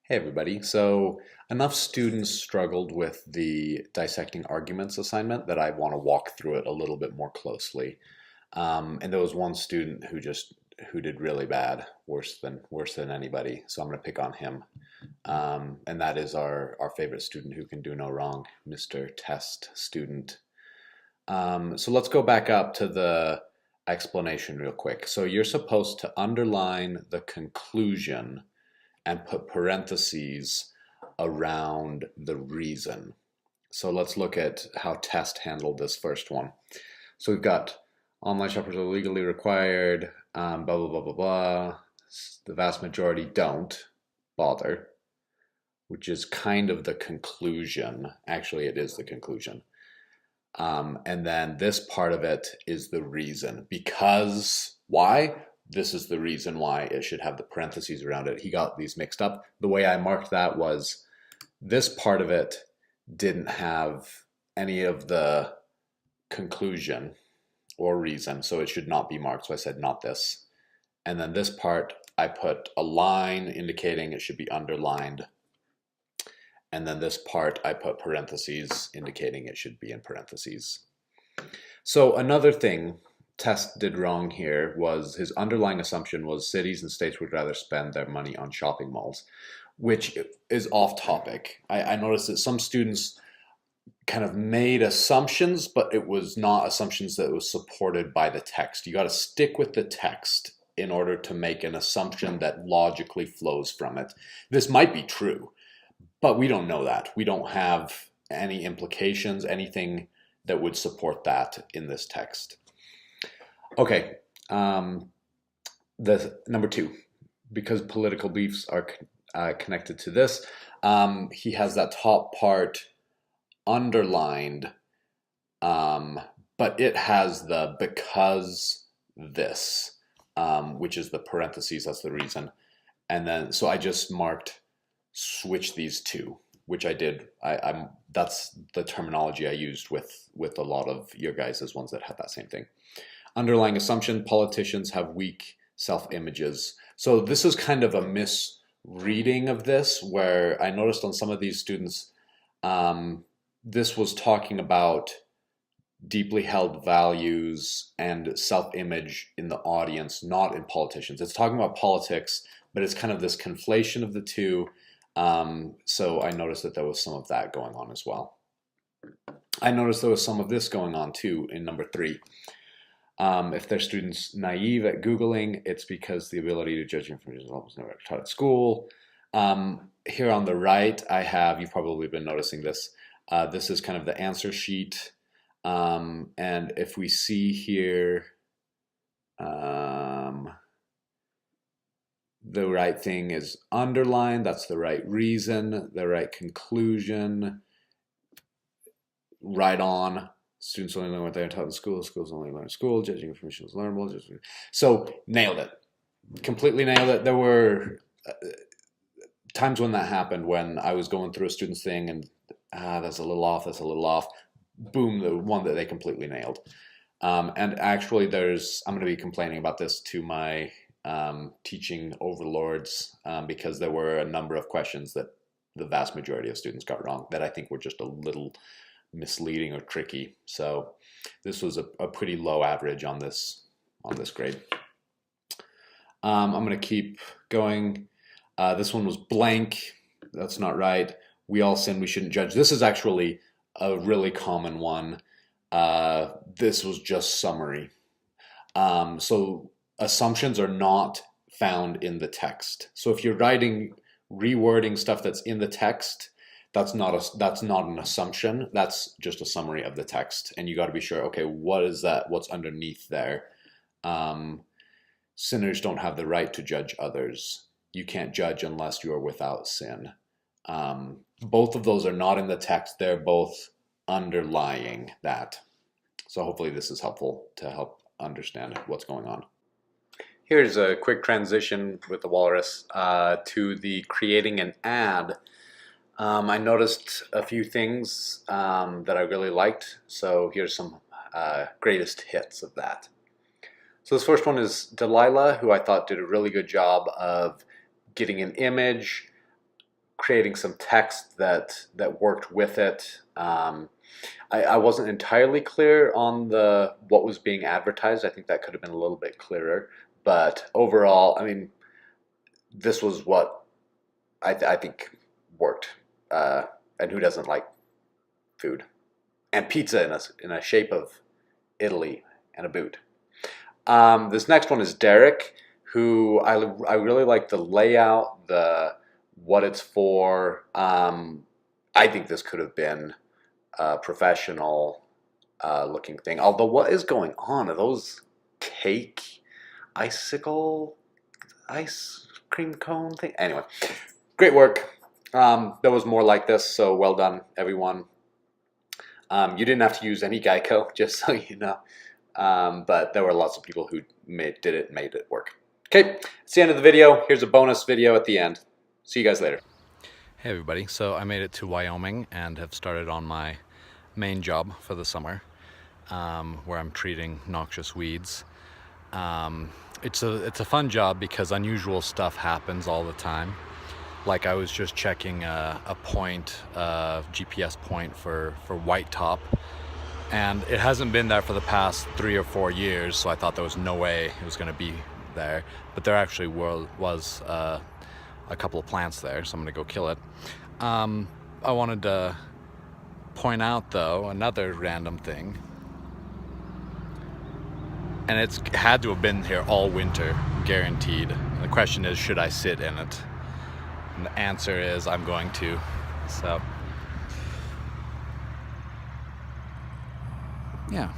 Hey everybody. So enough students struggled with the dissecting arguments assignment that I want to walk through it a little bit more closely. And there was one student who did really bad, worse than anybody. So I'm going to pick on him. And that is our favorite student who can do no wrong, Mr. Test Student. So let's go back up to the explanation real quick. So you're supposed to underline the conclusion and put parentheses around the reason. So let's look at how Test handled this first one. So we've got online shoppers are legally required, blah, blah, blah, blah, blah. The vast majority don't bother, which is kind of the conclusion. Actually, it is the conclusion. And then this part of it is the reason. Because, why? This is the reason why it should have the parentheses around it. He got these mixed up. The way I marked that was this part of it didn't have any of the conclusion or reason, so it should not be marked. So I said not this. And then this part, I put a line indicating it should be underlined. And then this part, I put parentheses indicating it should be in parentheses. So another thing Test did wrong here was his underlying assumption was cities and states would rather spend their money on shopping malls, which is off topic. I noticed that some students kind of made assumptions, but it was not assumptions that was supported by the text. You got to stick with the text in order to make an assumption that logically flows from it. This might be true, but we don't know that. We don't have any implications, anything that would support that in this text. Okay, the number two, because political beliefs are connected to this, he has that top part underlined, but it has the because this, which is the parentheses, that's the reason. And then, so I just marked switch these two, which I did. That's the terminology I used with a lot of your guys' ones that had that same thing. Underlying assumption, politicians have weak self-images. So this is kind of a misreading of this, where I noticed on some of these students, this was talking about deeply held values and self-image in the audience, not in politicians. It's talking about politics, but it's kind of this conflation of the two. So I noticed that there was some of that going on as well. I noticed there was some of this going on too in number three. If their students naive at Googling, it's because the ability to judge information is almost never taught at school. Here on the right, I have, you've probably been noticing this, this is kind of the answer sheet. And if we see here, the right thing is underlined, that's the right reason, the right conclusion, right on. Students only learn what they are taught in school. Schools only learn in school. Judging information is learnable. So nailed it. Completely nailed it. There were times when that happened, when I was going through a student's thing and that's a little off, that's a little off. Boom, the one that they completely nailed. And actually I'm going to be complaining about this to my teaching overlords because there were a number of questions that the vast majority of students got wrong that I think were just a little misleading or tricky. So this was a pretty low average on this grade. I'm going to keep going. This one was blank. That's not right. We all sin, we shouldn't judge. This is actually a really common one. This was just summary. So assumptions are not found in the text. So if you're rewording stuff that's in the text, that's not an assumption. That's just a summary of the text, and you got to be sure. Okay, what is that? What's underneath there? Sinners don't have the right to judge others. You can't judge unless you are without sin. Both of those are not in the text. They're both underlying that. So hopefully this is helpful to help understand what's going on. Here's a quick transition with the walrus to the creating an ad. I noticed a few things that I really liked, so here's some greatest hits of that. So this first one is Delilah, who I thought did a really good job of getting an image, creating some text that worked with it. I wasn't entirely clear on what was being advertised. I think that could have been a little bit clearer. But overall, I mean, this was what I think worked. And who doesn't like food? And pizza in a shape of Italy and a boot. This next one is Derek, who I really like the layout, what it's for. I think this could have been a professional looking thing. Although, what is going on? Are those ice cream cone thing? Anyway, great work. There was more like this, so well done, everyone. You didn't have to use any Geico, just so you know. But there were lots of people who made it work. Okay, it's the end of the video. Here's a bonus video at the end. See you guys later. Hey everybody, so I made it to Wyoming and have started on my main job for the summer, where I'm treating noxious weeds. It's a fun job because unusual stuff happens all the time. Like I was just checking a GPS point for white top, and it hasn't been there for the past 3 or 4 years, so I thought there was no way it was going to be there, but there actually was a couple of plants there, so I'm going to go kill it. I wanted to point out though another random thing, and it's had to have been here all winter, guaranteed. And the question is, should I sit in it? And the answer is I'm going to. So yeah.